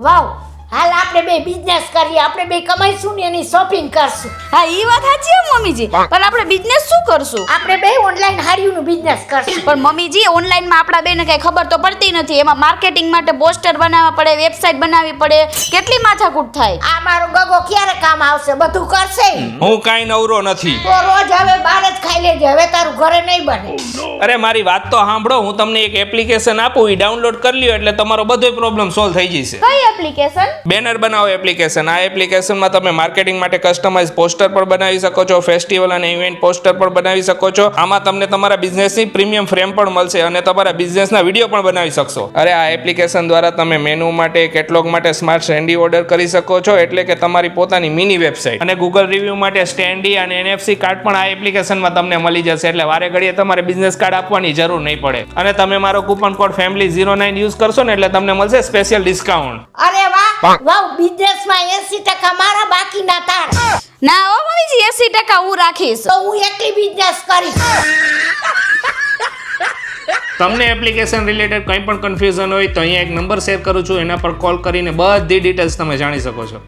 વાવ, હાલ આપણે બે બિઝનેસ કરીએ, આપણે બે કમાઈશું ને એની શોપિંગ કરશું. હા ઈ વાત સાચી હો મમ્મીજી, પણ આપણે બિઝનેસ શું કરશું? આપણે બે ઓનલાઈન હાડીઓનું બિઝનેસ કરશું. પણ મમ્મીજી ઓનલાઈનમાં આપણા બેને કઈ ખબર તો પડતી નથી. એમાં માર્કેટિંગ માટે પોસ્ટર બનાવવા પડે, વેબસાઈટ બનાવવી પડે, કેટલી માથાકૂટ થાય. આ મારો ગગો ક્યારે કામ આવશે? બધું કરશે. હું કાંઈ નવરો નથી. તો રોજ હવે બહાર જ ખાઈ લેજે, હવે તારું ઘરે નહીં બને. અરે મારી વાત તો સાંભળો, હું તમને એક એપ્લિકેશન આપું, એ ડાઉનલોડ કરી લ્યો એટલે તમારો બધો પ્રોબ્લેમ સોલ્વ થઈ જશે. કઈ એપ્લિકેશન? બેનર બનાવો એપ્લિકેશન. આ એપ્લિકેશનમાં તમે માર્કેટિંગ માટે કસ્ટમાઇઝ પોસ્ટર પણ બનાવી શકો છો, ફેસ્ટિવલ અને ઇવેન્ટ પોસ્ટર પણ બનાવી શકો છો. આમાં તમને તમારા બિઝનેસની પ્રીમિયમ ફ્રેમ પણ મળશે અને તમારા બિઝનેસના વિડીયો પણ બનાવી શકશો. અરે આ એપ્લિકેશન દ્વારા તમે મેનુ માટે, કેટલોગ માટે સ્માર્ટ સ્ટેન્ડી ઓર્ડર કરી શકો છો, એટલે કે તમારી પોતાની મિની વેબસાઇટ. અને ગૂગલ રિવ્યુ માટે સ્ટેન્ડી અને NFC કાર્ડ પણ આ એપ્લિકેશનમાં તમને મળી જશે, એટલે વારે ઘડીએ તમારે બિઝનેસ કાર્ડ આપવાની જરૂર નહીં પડે. અને તમે મારો કૂપન કોડ family09 યુઝ કરશો ને એટલે તમને મળશે સ્પેશિયલ ડિસ્કાઉન્ટ. અરે વાહ વાવ, બિઝનેસમાં 80% મારા, બાકીના તાર. ના હો મમ્મીજી, 80% હું રાખીશ. તો હું એકલી બિઝનેસ કરીશ. તમને એપ્લિકેશન રિલેટેડ કંઈ પણ કન્ફ્યુઝન હોય તો અહીંયા એક નંબર શેર કરું છું, એના પર કોલ કરીને બધી ડિટેલ્સ તમે જાણી શકો છો.